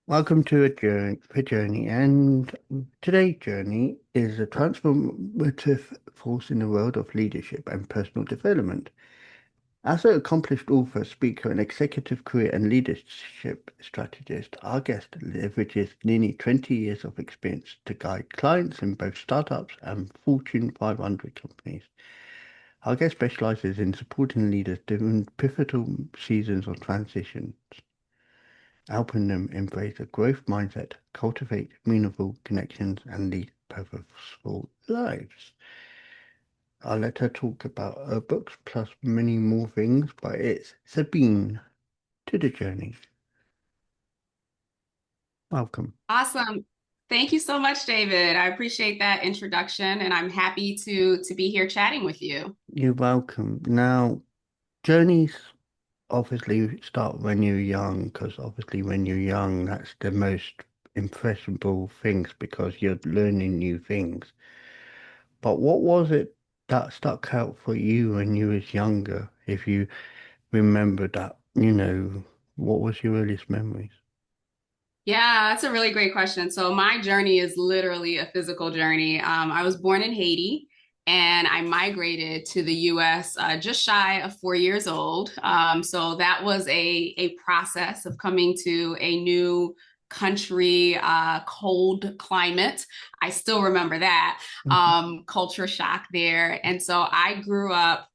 Welcome to a journey, and today's journey is a transformative force in the world of leadership and personal development. As an accomplished author, speaker, and executive career and leadership strategist, our guest leverages nearly 20 years of experience to guide clients in both startups and Fortune 500 companies. Our guest specializes in supporting leaders during pivotal seasons of transition, helping them embrace a growth mindset, cultivate meaningful connections, and lead purposeful lives. I'll let her talk about her books plus many more things, but it's Sabine to the journey. Welcome. Awesome. Thank you so much, David. I appreciate that introduction, and I'm happy to be here chatting with you. You're welcome. Now, journeys obviously start when you're young, because obviously when you're young, that's the most impressionable things because you're learning new things. But what was it that stuck out for you when you was younger? If you remember that, what was your earliest memories? Yeah, that's a really great question. So my journey is literally a physical journey. I was born in Haiti and I migrated to the US just shy of 4 years old. So that was a process of coming to a new country, cold climate. I still remember that Mhm. culture shock there. And so I grew up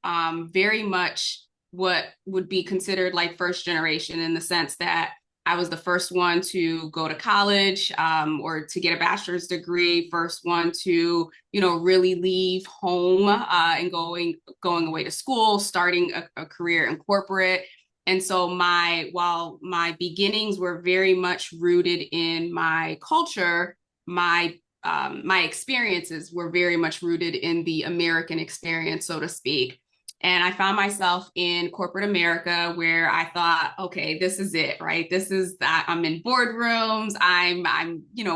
very much what would be considered like first generation in the sense that I was the first one to go to college or to get a bachelor's degree, first one to, really leave home and going away to school, starting a career in corporate. And so while my beginnings were very much rooted in my culture, my experiences were very much rooted in the American experience, so to speak. And I found myself in corporate America where I thought, okay, this is it, right? This is that I'm in boardrooms, I'm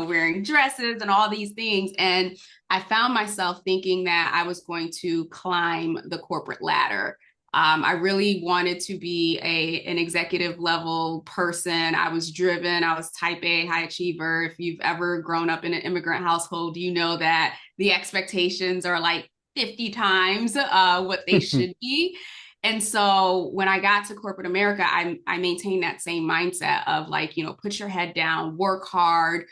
wearing dresses and all these things. And I found myself thinking that I was going to climb the corporate ladder. I really wanted to be an executive level person. I was driven. I was type A, high achiever. If you've ever grown up in an immigrant household, you know that the expectations are like 50 times what they should be. And so when I got to corporate America, I maintained that same mindset of like, put your head down, work hard,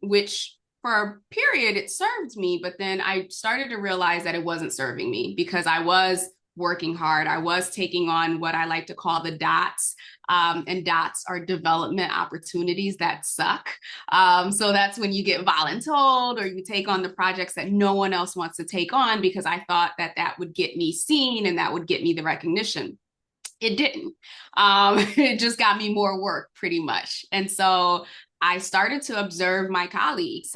which for a period it served me. But then I started to realize that it wasn't serving me because I was working hard. I was taking on what I like to call the dots. And dots are development opportunities that suck. So that's when you get voluntold or you take on the projects that no one else wants to take on because I thought that that would get me seen and that would get me the recognition. It didn't. It just got me more work pretty much. And so I started to observe my colleagues,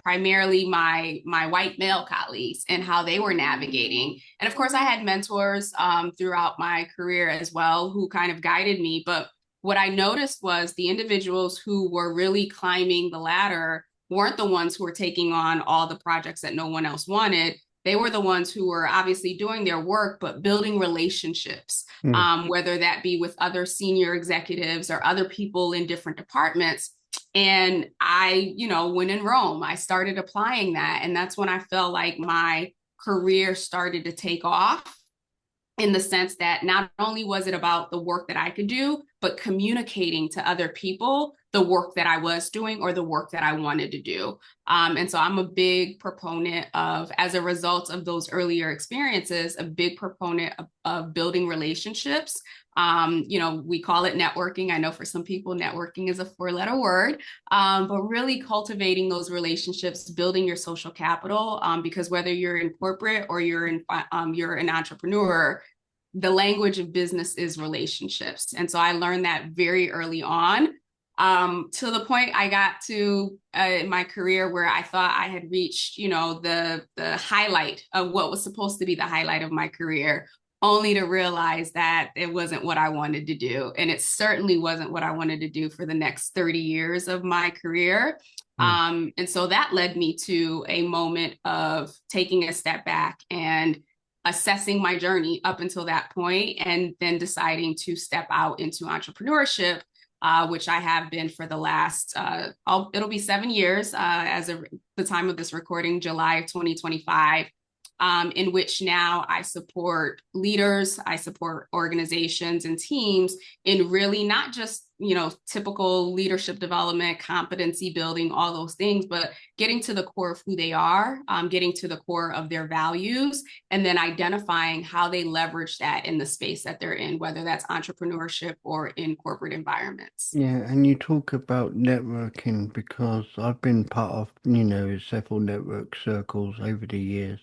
primarily my white male colleagues, and how they were navigating. And of course, I had mentors throughout my career as well who kind of guided me. But what I noticed was the individuals who were really climbing the ladder weren't the ones who were taking on all the projects that no one else wanted. They were the ones who were obviously doing their work, but building relationships, Mm. whether that be with other senior executives or other people in different departments. And I, when in Rome, I started applying that. And that's when I felt like my career started to take off in the sense that not only was it about the work that I could do, but communicating to other people the work that I was doing or the work that I wanted to do. And so I'm a big proponent of, as a result of those earlier experiences, a big proponent of building relationships. We call it networking. I know for some people, networking is a four-letter word, but really cultivating those relationships, building your social capital, because whether you're in corporate or you're an entrepreneur, the language of business is relationships. And so I learned that very early on, to the point I got to in my career where I thought I had reached, the highlight of what was supposed to be the highlight of my career, only to realize that it wasn't what I wanted to do. And it certainly wasn't what I wanted to do for the next 30 years of my career. Mm. And so that led me to a moment of taking a step back and assessing my journey up until that point, and then deciding to step out into entrepreneurship which I have been for the last, it'll be 7 years as of the time of this recording, July of 2025. In which now I support leaders, I support organizations and teams in really not just, typical leadership development, competency building, all those things, but getting to the core of who they are, getting to the core of their values, and then identifying how they leverage that in the space that they're in, whether that's entrepreneurship or in corporate environments. Yeah, and you talk about networking because I've been part of, several network circles over the years.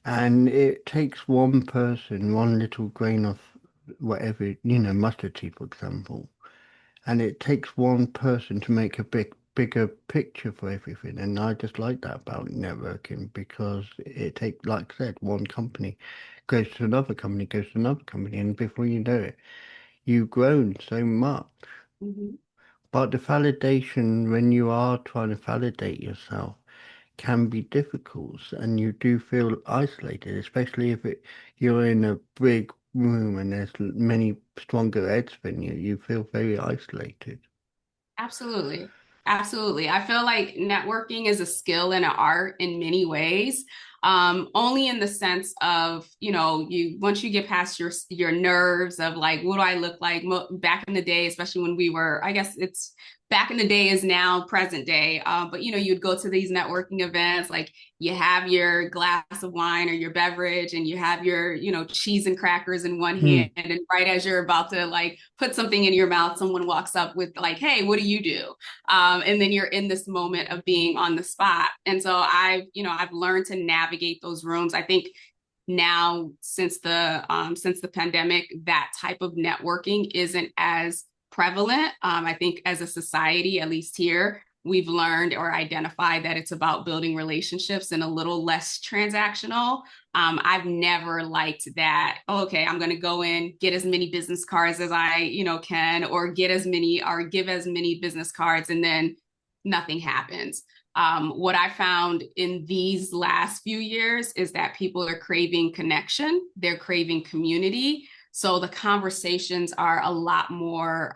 And it takes one person, one little grain of whatever, mustard seed, for example. And it takes one person to make a bigger picture for everything. And I just like that about networking because it takes, like I said, one company goes to another company, goes to another company, and before you know it, you've grown so much. Mm-hmm. But the validation, when you are trying to validate yourself, can be difficult, and you do feel isolated, especially if you're in a big room and there's many stronger heads than you. You feel very isolated. Absolutely. Absolutely. I feel like networking is a skill and an art in many ways. Only in the sense of, you once you get past your nerves of like, what do I look like? Back in the day, especially when we were, I guess it's back in the day is now present day. But you'd go to these networking events, like you have your glass of wine or your beverage, and you have your, cheese and crackers in one Hmm. hand, and right as you're about to like put something in your mouth, someone walks up with like, "Hey, what do you do?" And then you're in this moment of being on the spot. And so I've learned to navigate those rooms. I think now since the pandemic, that type of networking isn't as prevalent. I think as a society, at least here, we've learned or identified that it's about building relationships and a little less transactional. I've never liked that. Oh, okay, I'm going to go in, get as many business cards as I, can, or get as many or give as many business cards, and then nothing happens. What I found in these last few years is that people are craving connection, they're craving community. So the conversations are a lot more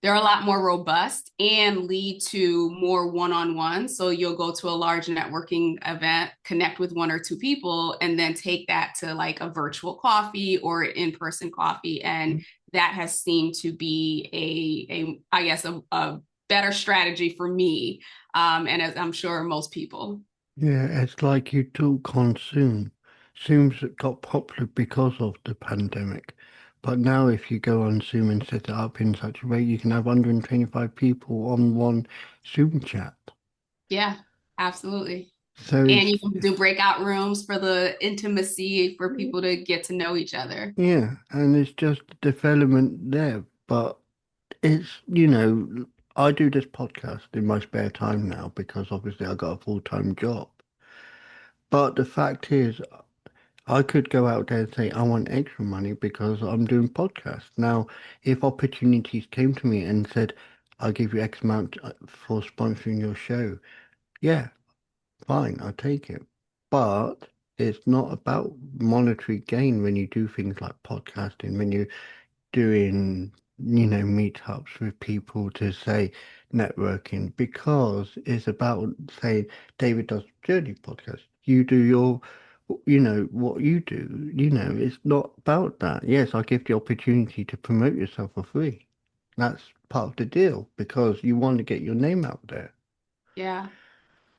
they're a lot more robust and lead to more one-on-one. So you'll go to a large networking event, connect with one or two people, and then take that to like a virtual coffee or in-person coffee. And that has seemed to be I guess, a better strategy for me. And as I'm sure most people. Yeah, it's like you talk on Zoom. Zoom's got popular because of the pandemic. But now if you go on Zoom and set it up in such a way, you can have 125 people on one Zoom chat. Yeah, absolutely. So And it's, you can do breakout rooms for the intimacy for people to get to know each other. yeah, and it's just development there. But it's, I do this podcast in my spare time now because obviously I got a full-time job. But the fact is, I could go out there and say I want extra money because I'm doing podcasts. Now, if opportunities came to me and said, I'll give you X amount for sponsoring your show, yeah, fine, I'll take it. But it's not about monetary gain when you do things like podcasting, when you doing, meetups with people to say networking because it's about saying David does Journey podcast. You do your, what you do. It's not about that. Yes, I give the opportunity to promote yourself for free. That's part of the deal because you want to get your name out there. Yeah.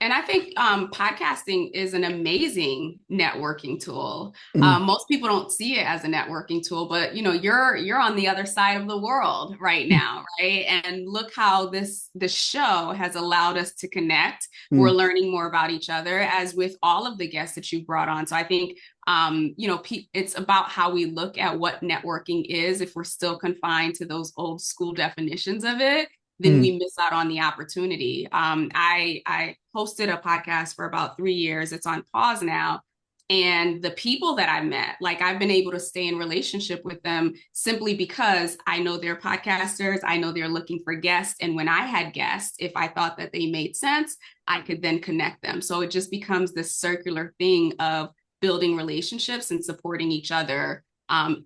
And I think podcasting is an amazing networking tool. Mm, Most people don't see it as a networking tool, but you're on the other side of the world right mm, now, right? And look how this show has allowed us to connect. We're mm, learning more about each other, as with all of the guests that you've brought on. So I think it's about how we look at what networking is. If we're still confined to those old school definitions of it, then mm, we miss out on the opportunity. I hosted a podcast for about 3 years. It's on pause now. And the people that I met, like I've been able to stay in relationship with them simply because I know they're podcasters. I know they're looking for guests. And when I had guests, if I thought that they made sense, I could then connect them. So it just becomes this circular thing of building relationships and supporting each other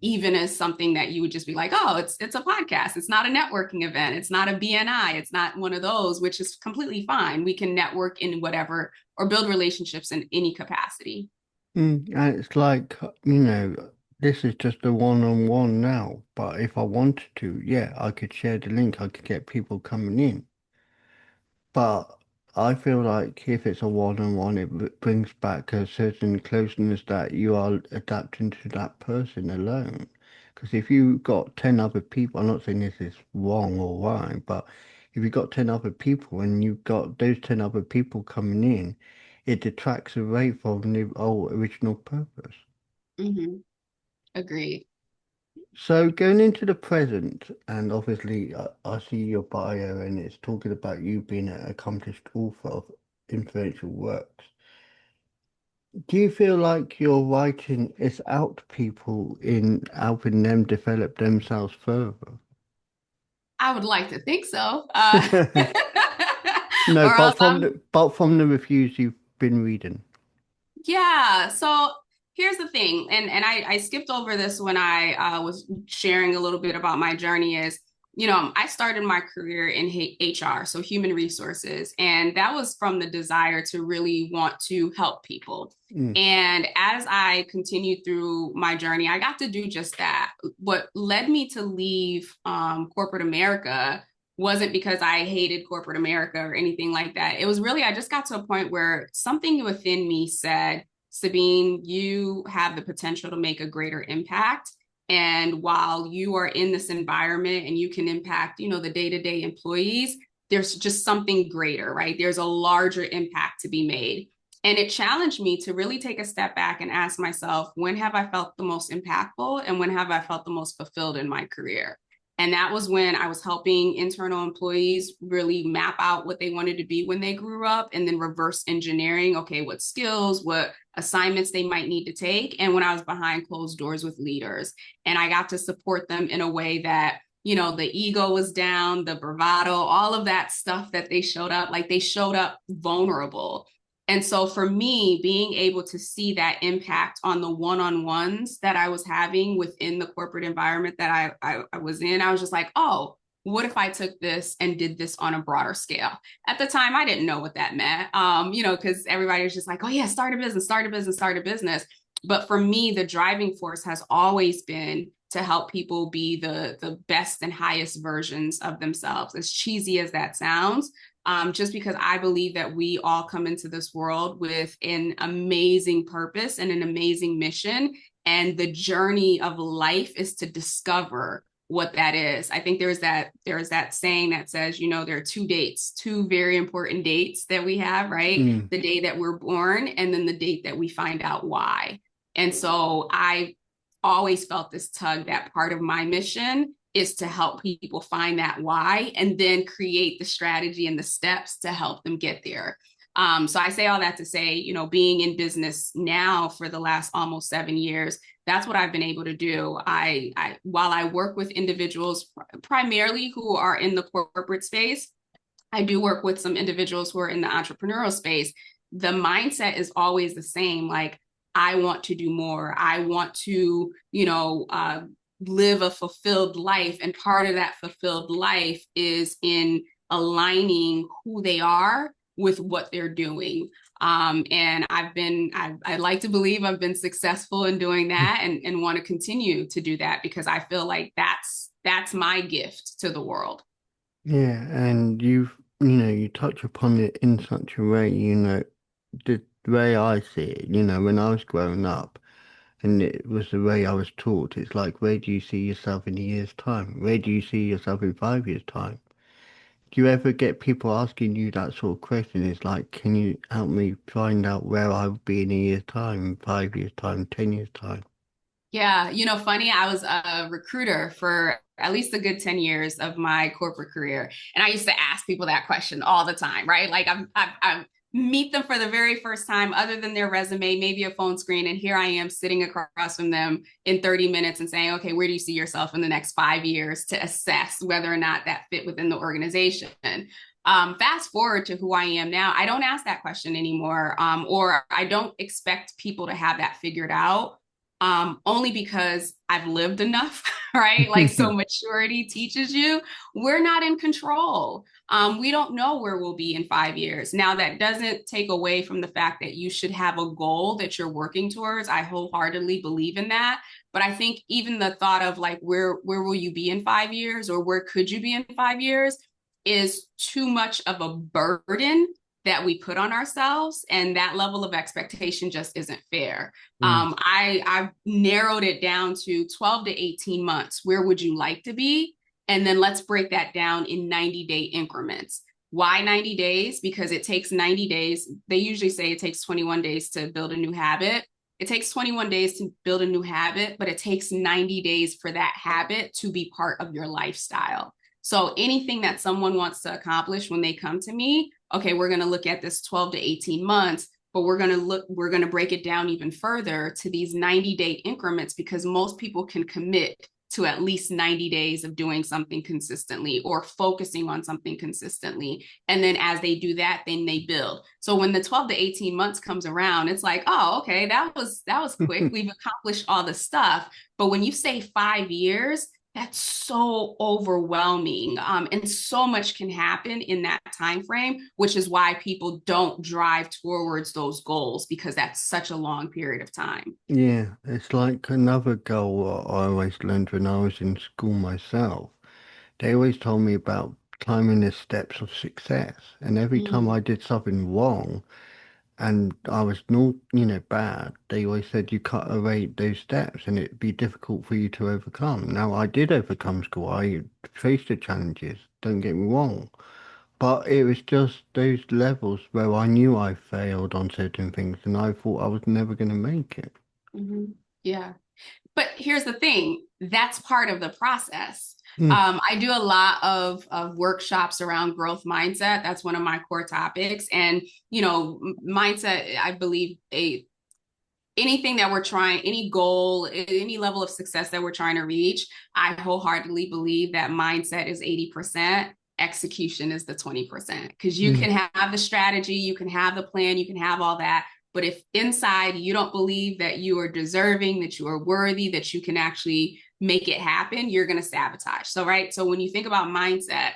even as something that you would just be like, oh, it's a podcast. It's not a networking event. It's not a BNI. It's not one of those, which is completely fine. We can network in whatever or build relationships in any capacity. And it's like, this is just a one-on-one now, but if I wanted to, yeah, I could share the link, I could get people coming in. But I feel like if it's a one-on-one, it brings back a certain closeness that you are adapting to that person alone. Because if you got 10 other people, I'm not saying this is wrong or right, but if you got 10 other people and you've got those 10 other people coming in, it detracts away from the original purpose. Mm-hmm. Agreed. So going into the present, and obviously I see your bio and it's talking about you being an accomplished author of influential works. Do you feel like your writing is out to people in helping them develop themselves further? I would like to think so. No, Or else I'm but from the reviews you've been reading. Yeah. So here's the thing, and I skipped over this when I was sharing a little bit about my journey. Is I started my career in HR, so human resources, and that was from the desire to really want to help people. Mm, And as I continued through my journey, I got to do just that. What led me to leave corporate America wasn't because I hated corporate America or anything like that. It was really, I just got to a point where something within me said, Sabine, you have the potential to make a greater impact. And while you are in this environment and you can impact, the day-to-day employees, there's just something greater, right? There's a larger impact to be made. And it challenged me to really take a step back and ask myself, when have I felt the most impactful and when have I felt the most fulfilled in my career? And that was when I was helping internal employees really map out what they wanted to be when they grew up and then reverse engineering, okay, what skills, what assignments they might need to take. And when I was behind closed doors with leaders, and I got to support them in a way that, the ego was down, the bravado, all of that stuff that they showed up, like they showed up vulnerable. And so for me, being able to see that impact on the one-on-ones that I was having within the corporate environment that I was in, I was just like, oh, what if I took this and did this on a broader scale? At the time, I didn't know what that meant, because everybody was just like, oh yeah, start a business, start a business, start a business. But for me, the driving force has always been to help people be the best and highest versions of themselves. As cheesy as that sounds, just because I believe that we all come into this world with an amazing purpose and an amazing mission. And the journey of life is to discover what that is. I think there's that saying that says, there are two dates, two very important dates that we have, right? mm, The day that we're born and then the date that we find out why. And so I always felt this tug that part of my mission is to help people find that why and then create the strategy and the steps to help them get there. So I say all that to say, being in business now for the last almost 7 years, that's what I've been able to do. While I work with individuals primarily who are in the corporate space, I do work with some individuals who are in the entrepreneurial space. The mindset is always the same. Like, I want to do more. I want to, live a fulfilled life. And part of that fulfilled life is in aligning who they are with what they're doing. And I like to believe I've been successful in doing that and want to continue to do that because I feel like that's my gift to the world. yeah, and you touch upon it in such a way, the way I see it, when I was growing up. And it was the way I was taught. It's like, where do you see yourself in a year's time? Where do you see yourself in 5 years' time? Do you ever get people asking you that sort of question? It's like, can you help me find out where I will be in a year's time, 5 years' time, 10 years' time? Yeah, funny, I was a recruiter for at least a good 10 years of my corporate career. And I used to ask people that question all the time, right? Like I meet them for the very first time, other than their resume, maybe a phone screen. And here I am sitting across from them in 30 minutes and saying, okay, where do you see yourself in the next 5 years to assess whether or not that fit within the organization? Fast forward to who I am now, I don't ask that question anymore, or I don't expect people to have that figured out. only because I've lived enough, right? Like, so maturity teaches you we're not in control. We don't know where we'll be in 5 years. Now, that doesn't take away from the fact that you should have a goal that you're working towards. I wholeheartedly believe in that. But I think even the thought of like, where will you be in 5 years, or where could you be in 5 years, is too much of a burden that we put on ourselves, and that level of expectation just isn't fair. Mm. I've narrowed it down to 12 to 18 months. Where would you like to be? And then let's break that down in 90-day increments. Why 90 days? Because it takes 90 days. They usually say it takes 21 days to build a new habit. It takes 21 days to build a new habit, but it takes 90 days for that habit to be part of your lifestyle. So anything that someone wants to accomplish when they come to me, okay, we're going to look at this 12 to 18 months, but we're going to break it down even further to these 90-day increments, because most people can commit to at least 90 days of doing something consistently or focusing on something consistently. And then as they do that, then they build. So when the 12 to 18 months comes around, it's like, oh, okay, that was quick. We've accomplished all the stuff. But when you say 5 years, that's so overwhelming, and so much can happen in that time frame, which is why people don't drive towards those goals, because that's such a long period of time. Yeah, it's like another goal what I always learned when I was in school myself. They always told me about climbing the steps of success, and every time Mm-hmm. I did something wrong and I was not, bad, they always said you cut away those steps and it'd be difficult for you to overcome. Now, I did overcome school. I faced the challenges, don't get me wrong. But it was just those levels where I knew I failed on certain things and I thought I was never going to make it. Mm-hmm. Yeah. But here's the thing, that's part of the process. Mm, I do a lot of workshops around growth mindset. That's one of my core topics. And, mindset, I believe, anything that we're trying, any goal, any level of success that we're trying to reach, I wholeheartedly believe that mindset is 80%. Execution is the 20%, because you mm, can have the strategy, you can have the plan, you can have all that. But if inside you don't believe that you are deserving, that you are worthy, that you can actually make it happen, you're going to sabotage. So, right. So when you think about mindset,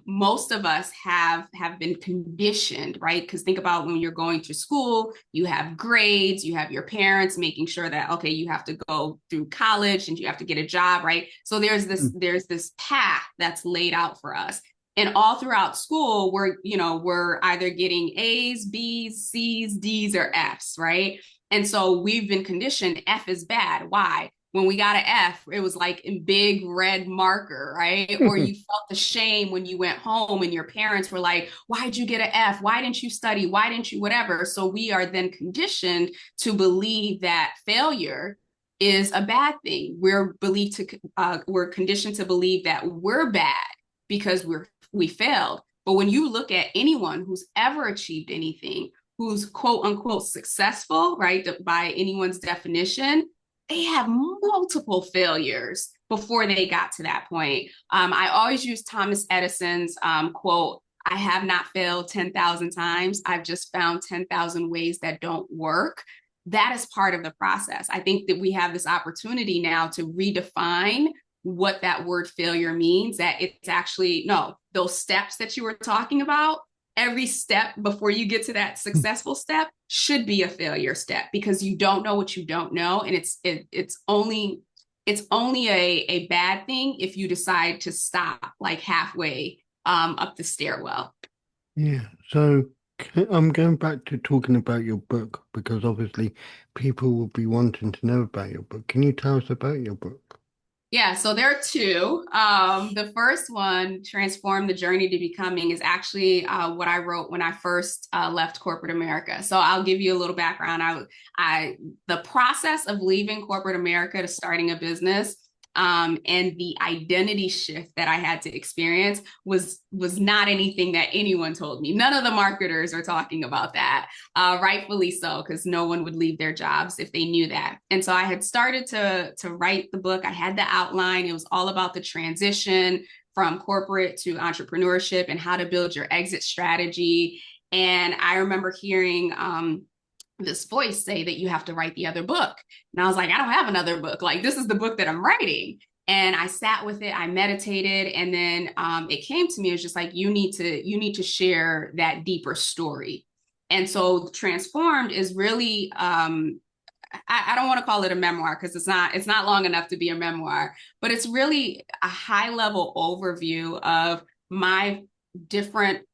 most of us have been conditioned, right? Because think about when you're going to school, you have grades, you have your parents making sure that, okay, you have to go through college and you have to get a job, right? So mm. there's this path that's laid out for us. And all throughout school, we're either getting A's, B's, C's, D's, or F's, right? And so we've been conditioned F is bad. Why? When we got an F, it was like in big red marker, right? Or you felt the shame when you went home and your parents were like, why'd you get an F? Why didn't you study? Why didn't you whatever? So we are then conditioned to believe that failure is a bad thing. We're conditioned to believe that we're bad because we failed. But when you look at anyone who's ever achieved anything, who's quote unquote successful, right, by anyone's definition, they have multiple failures before they got to that point. I always use Thomas Edison's quote, I have not failed 10,000 times. I've just found 10,000 ways that don't work. That is part of the process. I think that we have this opportunity now to redefine what that word failure means, that it's actually, no, those steps that you were talking about, every step before you get to that successful step should be a failure step, because you don't know what you don't know, and it's only a bad thing if you decide to stop like halfway up the stairwell. Yeah, so I'm going back to talking about your book because obviously people will be wanting to know about your book. Can you tell us about your book? Yeah, so there are two. The first one, Transform the Journey to Becoming, is actually what I wrote when I first left corporate America. So I'll give you a little background. The process of leaving corporate America to starting a business, and the identity shift that I had to experience was not anything that anyone told me. None of the marketers are talking about that, rightfully so, because no one would leave their jobs if they knew that. And so I had started to write the book. I had the outline. It was all about the transition from corporate to entrepreneurship and how to build your exit strategy. And I remember hearing this voice say that you have to write the other book. And I was like, I don't have another book. Like, this is the book that I'm writing. And I sat with it, I meditated, and then it came to me. It was just like, you need to share that deeper story. And so Transformed is really I don't want to call it a memoir because it's not long enough to be a memoir, but it's really a high level overview of my different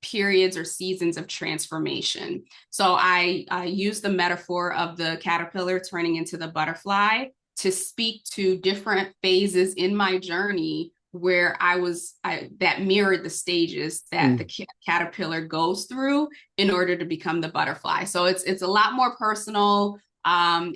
periods or seasons of transformation. So I use the metaphor of the caterpillar turning into the butterfly to speak to different phases in my journey where that mirrored the stages that the Mm. caterpillar goes through in order to become the butterfly. So it's a lot more personal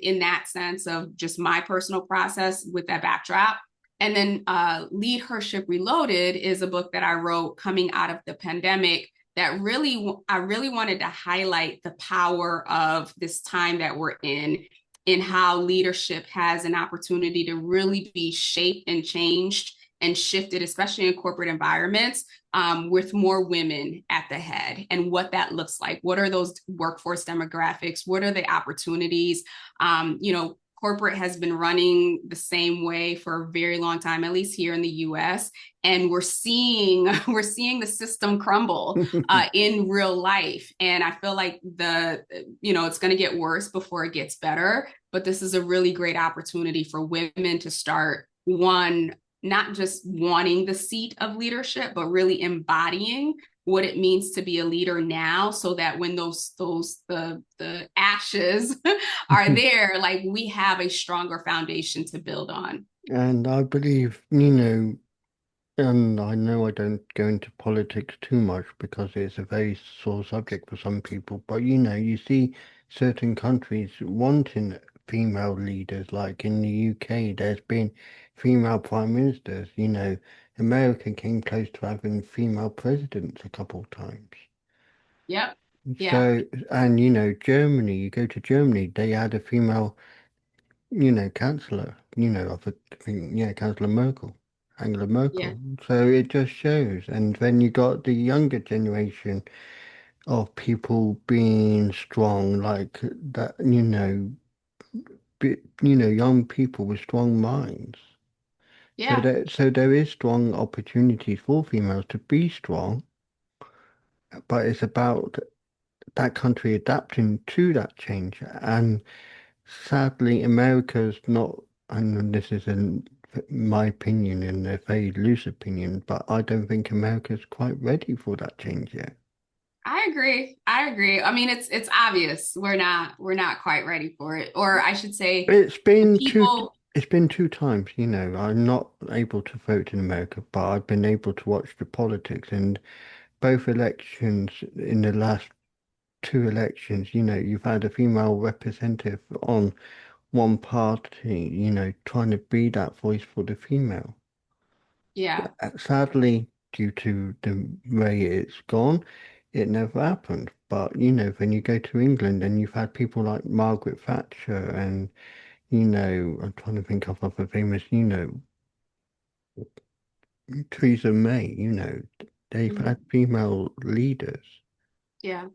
in that sense of just my personal process with that backdrop. And then LeadHership Reloaded is a book that I wrote coming out of the pandemic that I really wanted to highlight the power of this time that we're in how leadership has an opportunity to really be shaped and changed and shifted, especially in corporate environments, with more women at the head and what that looks like. What are those workforce demographics? What are the opportunities? Corporate has been running the same way for a very long time, at least here in the US. And we're seeing the system crumble in real life. And I feel like it's going to get worse before it gets better. But this is a really great opportunity for women to start not just wanting the seat of leadership, but really embodying what it means to be a leader now, so that when the ashes are there, like we have a stronger foundation to build on. And I believe, and I know I don't go into politics too much because it's a very sore subject for some people, but you see certain countries wanting female leaders, like in the UK, there's been female prime ministers, America came close to having female presidents a couple of times. Yep. Yeah. So, and Germany, you go to Germany, they had a female, chancellor, I think, yeah, Chancellor Merkel. Angela Yeah. Merkel. So it just shows. And then you got the younger generation of people being strong, like that, young people with strong minds. Yeah. So there is strong opportunities for females to be strong, but it's about that country adapting to that change. And sadly, America's not, and this is in my opinion and a very loose opinion, but I don't think America's quite ready for that change yet. I agree. I agree. I mean, it's obvious we're not quite ready for it. Or I should say It's the been two, people, it's been two times, I'm not able to vote in America, but I've been able to watch the politics and both elections in the last two elections, you've had a female representative on one party, trying to be that voice for the female. yeah. Sadly, due to the way it's gone, it never happened. But, when you go to England and you've had people like Margaret Thatcher and, I'm trying to think of other famous, Theresa May, they've Mhm. had female leaders. Yeah.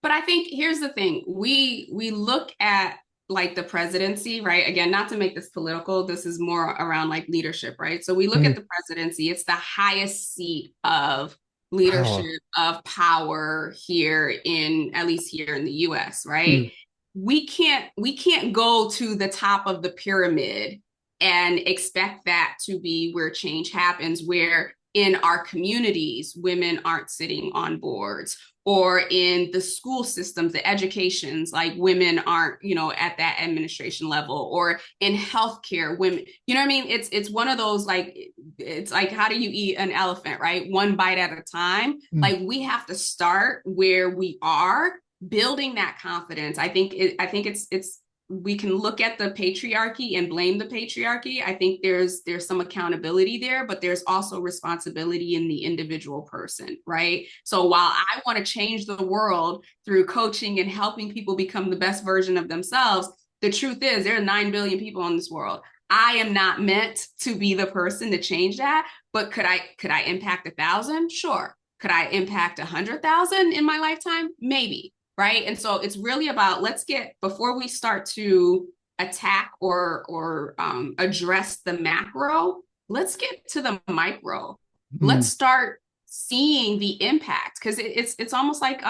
But I think here's the thing. We look at like the presidency, right? Again, not to make this political, this is more around like leadership, right? So we look at Mm, the presidency, it's the highest seat of leadership, power. of power here in at least here in the US, right? Mm, We can't go to the top of the pyramid and expect that to be where change happens, where in our communities women aren't sitting on boards, or in the school systems, the educations, like women aren't, at that administration level, or in healthcare, women, you know what I mean? It's one of those like, it's like, how do you eat an elephant, right? One bite at a time. mm. Like we have to start where we are, building that confidence. I think it's we can look at the patriarchy and blame the patriarchy. I think there's some accountability there, but there's also responsibility in the individual person, right? So while I want to change the world through coaching and helping people become the best version of themselves, the truth is there are 9 billion people in this world. I am not meant to be the person to change that, but could I impact 1,000? Sure. Could I impact 100,000 in my lifetime? Maybe. right? And so it's really about, let's get, before we start to attack or address the macro, let's get to the micro. Let's Mm, start seeing the impact, because it's almost like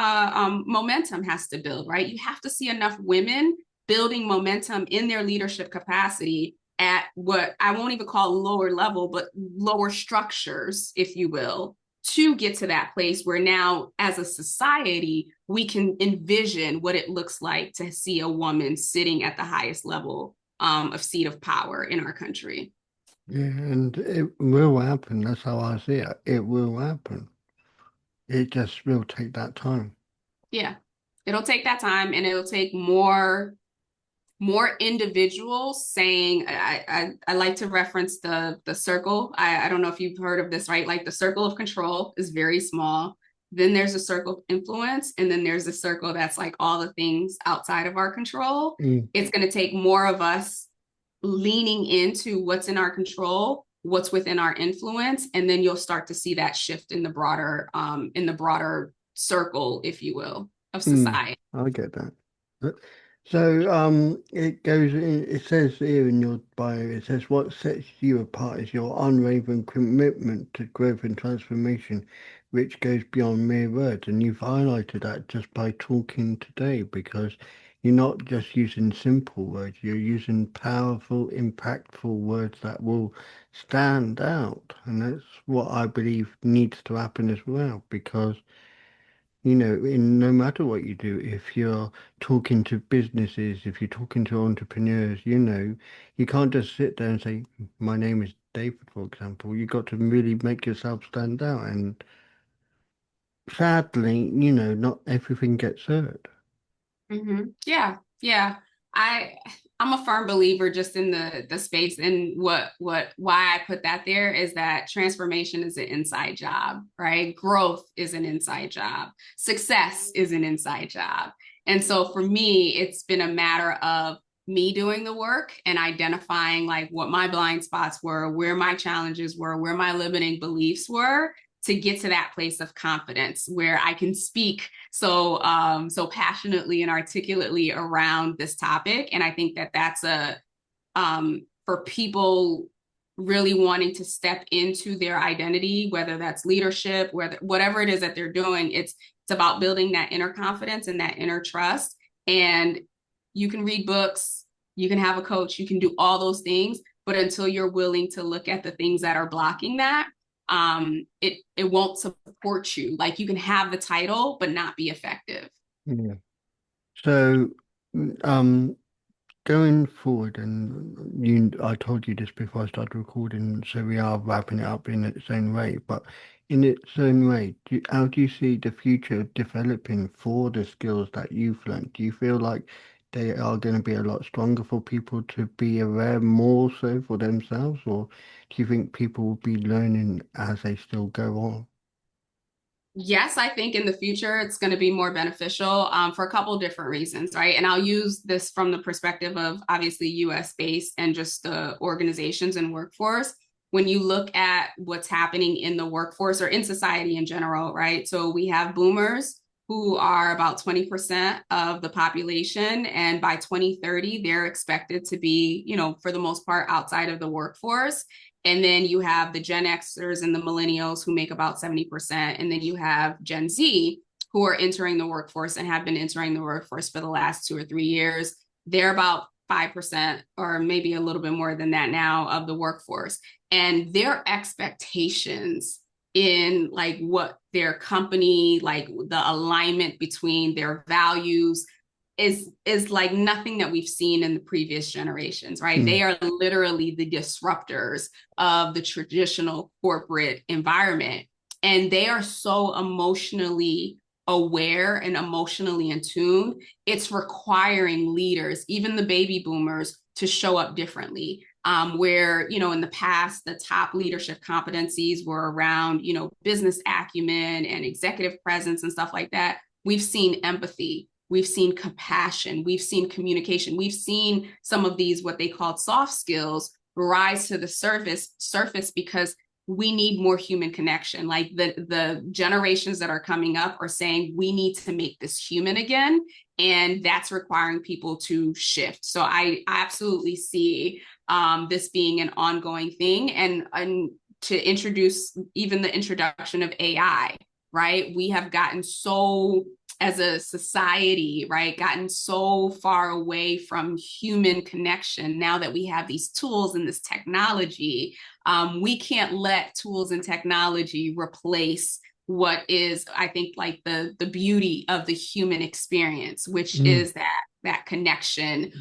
momentum has to build, right? You have to see enough women building momentum in their leadership capacity at what I won't even call lower level, but lower structures, if you will, to get to that place where now, as a society, we can envision what it looks like to see a woman sitting at the highest level of seat of power in our country. yeah, and it will happen. That's how I see it. It will happen. It just will take that time. Yeah, it'll take that time, and it'll take more individuals saying, I like to reference the circle. I don't know if you've heard of this, right? Like the circle of control is very small. Then there's a circle of influence, and then there's a circle that's like all the things outside of our control. Mm, It's going to take more of us leaning into what's in our control, what's within our influence, and then you'll start to see that shift in the broader circle, if you will, of society. I get that. But- So, it goes in, it says here in your bio, it says what sets you apart is your unwavering commitment to growth and transformation, which goes beyond mere words. And you've highlighted that just by talking today, because you're not just using simple words, you're using powerful, impactful words that will stand out. And that's what I believe needs to happen as well, because in no matter what you do, if you're talking to businesses, if you're talking to entrepreneurs, you can't just sit there and say, my name is David, for example. You got to really make yourself stand out. And sadly, not everything gets heard. Yeah, yeah. I I'm a firm believer just in the space, and what why I put that there is that transformation is an inside job, right? Growth is an inside job. Success is an inside job. And so for me, it's been a matter of me doing the work and identifying like what my blind spots were, where my challenges were, where my limiting beliefs were, to get to that place of confidence where I can speak so passionately and articulately around this topic. And I think that that's a for people really wanting to step into their identity, whether that's leadership, whether whatever it is that they're doing, it's about building that inner confidence and that inner trust. And you can read books, you can have a coach, you can do all those things, but until you're willing to look at the things that are blocking that, it won't support you. Like you can have the title but not be effective. Yeah. So, um, going forward, and I told you this before I started recording, so we are wrapping it up in its own way. But in its own way, how do you see the future developing for the skills that you've learned? Do you feel like they are going to be a lot stronger for people to be aware more so for themselves, or do you think people will be learning as they still go on? Yes, I think in the future it's going to be more beneficial for a couple different reasons, right? And I'll use this from the perspective of obviously US based and just the organizations and workforce. When you look at what's happening in the workforce or in society in general, right? So we have boomers who are about 20% of the population. And by 2030, they're expected to be, for the most part, outside of the workforce. And then you have the Gen Xers and the millennials who make about 70%. And then you have Gen Z who are entering the workforce and have been entering the workforce for the last 2 or 3 years. They're about 5% or maybe a little bit more than that now of the workforce. And their expectations in like what their company, like the alignment between their values is like nothing that we've seen in the previous generations, right? Mm, They are literally the disruptors of the traditional corporate environment. And they are so emotionally aware and emotionally in tune. It's requiring leaders, even the baby boomers, to show up differently. Where, in the past, the top leadership competencies were around, business acumen and executive presence and stuff like that. We've seen empathy, we've seen compassion, we've seen communication, we've seen some of these what they called soft skills rise to the surface because we need more human connection. Like the generations that are coming up are saying we need to make this human again, and that's requiring people to shift. So I absolutely see this being an ongoing thing, and to introduce even the introduction of AI, right? We have gotten so, as a society, right, gotten so far away from human connection. Now that we have these tools and this technology, we can't let tools and technology replace what is, I think, like the beauty of the human experience, which Mm. is that connection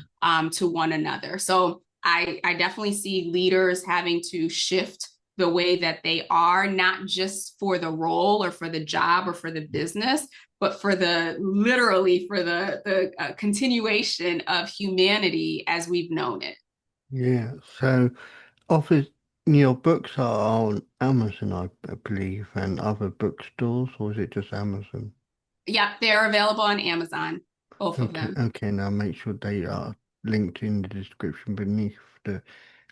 to one another. So I definitely see leaders having to shift the way that they are, not just for the role or for the job or for the business, but for the literally for the continuation of humanity as we've known it. Yeah. So, office, your books are on Amazon, I believe, and other bookstores, or is it just Amazon? Yeah, they're available on Amazon, both of Okay, them. okay. Now make sure they are linked in the description beneath the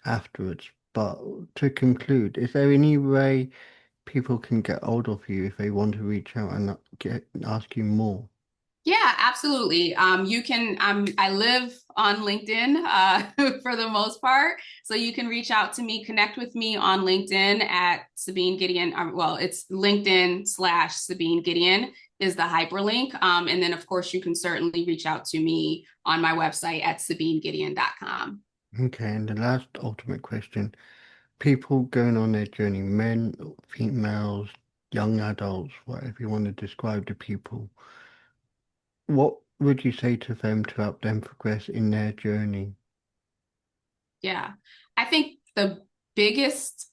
afterwards. But to conclude, is there any way people can get hold of you if they want to reach out and ask you more? Yeah, absolutely. You can, I live on LinkedIn for the most part. So you can reach out to me, connect with me on LinkedIn at Sabine Gedeon. Well, it's LinkedIn/Sabine Gedeon is the hyperlink. And then, of course, you can certainly reach out to me on my website at SabineGedeon.com. Okay, and the last ultimate question. People going on their journey, men, females, young adults, whatever you want to describe to people, what would you say to them to help them progress in their journey? Yeah. I think the biggest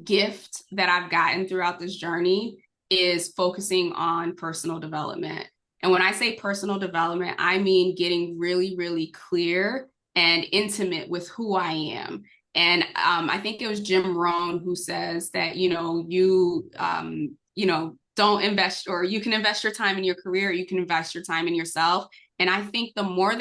gift that I've gotten throughout this journey is focusing on personal development. And when I say personal development, I mean getting really, really clear and intimate with who I am. And I think it was Jim Rohn who says that, don't invest, or you can invest your time in your career, you can invest your time in yourself. And I think the more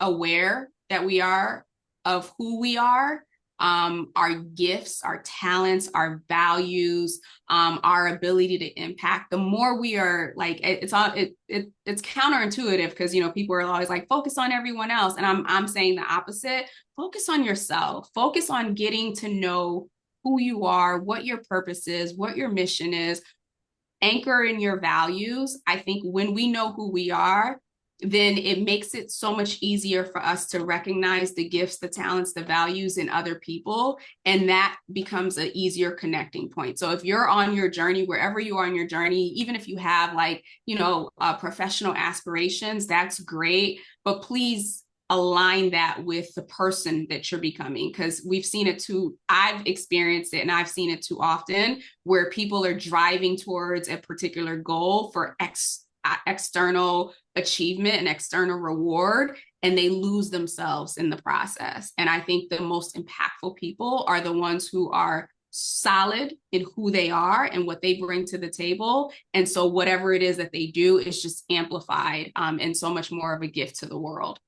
aware that we are of who we are, our gifts, our talents, our values, our ability to impact, the more we are like, it's counterintuitive because people are always like focus on everyone else, and I'm saying the opposite. Focus on yourself. Focus on getting to know who you are, what your purpose is, what your mission is. Anchor in your values. I think when we know who we are, then it makes it so much easier for us to recognize the gifts, the talents, the values in other people. And that becomes an easier connecting point. So if you're on your journey, wherever you are on your journey, even if you have professional aspirations, that's great. But please align that with the person that you're becoming, because we've seen it too. I've experienced it and I've seen it too often where people are driving towards a particular goal for external achievement and external reward, and they lose themselves in the process. And I think the most impactful people are the ones who are solid in who they are and what they bring to the table. And so whatever it is that they do is just amplified and so much more of a gift to the world.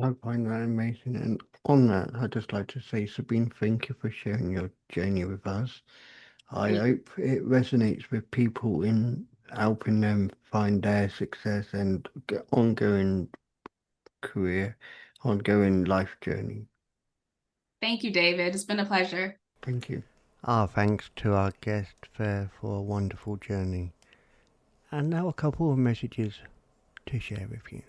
I find that amazing. And on that, I'd just like to say, Sabine, thank you for sharing your journey with us. I Thank you. hope it resonates with people in helping them find their success and ongoing career, ongoing life journey. Thank you, David. It's been a pleasure. Thank you. Our thanks to our guest there for a wonderful journey. And now a couple of messages to share with you.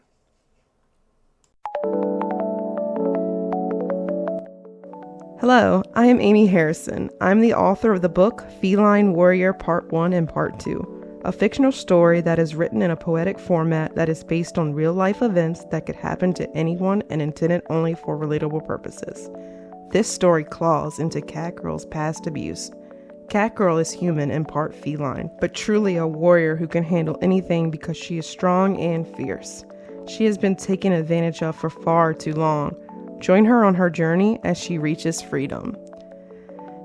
Hello, I am Amy Harrison. I'm the author of the book Feline Warrior Part 1 and Part 2, a fictional story that is written in a poetic format that is based on real-life events that could happen to anyone and intended only for relatable purposes. This story claws into Catgirl's past abuse. Catgirl is human and part feline, but truly a warrior who can handle anything because she is strong and fierce. She has been taken advantage of for far too long. Join her on her journey as she reaches freedom.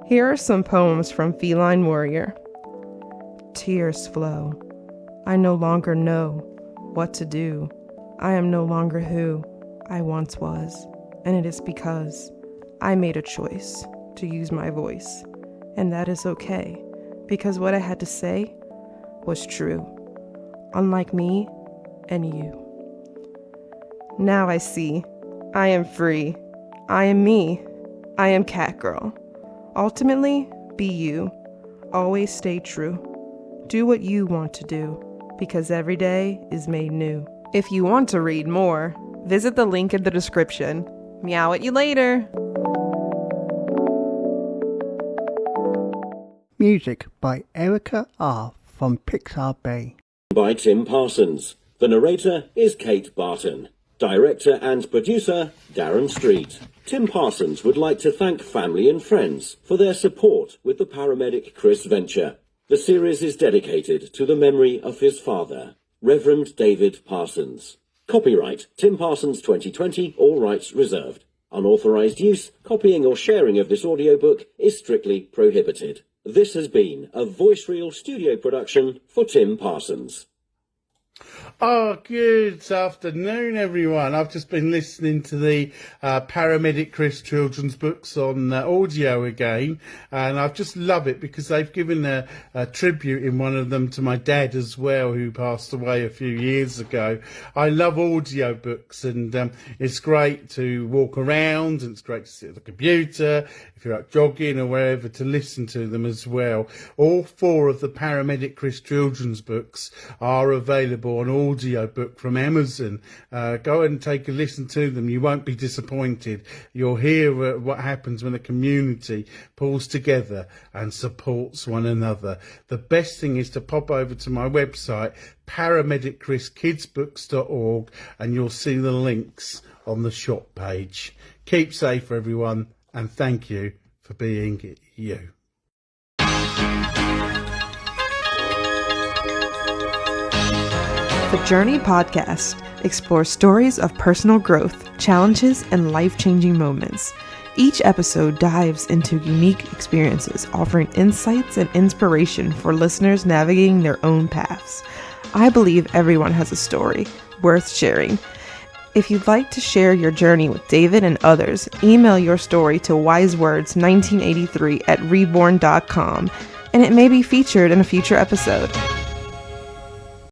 Here are some poems from Feline Warrior. Tears flow. I no longer know what to do. I am no longer who I once was, and it is because I made a choice to use my voice. And that is okay, because what I had to say was true, unlike me and you. Now I see. I am free. I am me. I am Catgirl. Ultimately, be you. Always stay true. Do what you want to do, because every day is made new. If you want to read more, visit the link in the description. Meow at you later. Music by Erica R. from Pixar Bay. By Tim Parsons. The narrator is Kate Barton. Director and producer, Darren Street. Tim Parsons would like to thank family and friends for their support with the paramedic Chris venture. The series is dedicated to the memory of his father, Reverend David Parsons. Copyright Tim Parsons 2020, all rights reserved. Unauthorized use, copying or sharing of this audiobook is strictly prohibited. This has been a Voice Reel studio production for Tim Parsons. Oh, good afternoon, everyone. I've just been listening to the Paramedic Chris children's books on audio again, and I just love it because they've given a tribute in one of them to my dad as well, who passed away a few years ago. I love audio books, and it's great to walk around, and it's great to sit at the computer, if you're out jogging or wherever, to listen to them as well. All 4 of the Paramedic Chris children's books are available on audio book from Amazon. Go and take a listen to them. You won't be disappointed. You'll hear what happens when a community pulls together and supports one another. The best thing is to pop over to my website, paramedicchriskidsbooks.org, and you'll see the links on the shop page. Keep safe, everyone, and thank you for being you. The Journey podcast explores stories of personal growth, challenges, and life-changing moments. Each episode dives into unique experiences, offering insights and inspiration for listeners navigating their own paths. I believe everyone has a story worth sharing. If you'd like to share your journey with David and others, email your story to wisewords1983@reborn.com, and it may be featured in a future episode.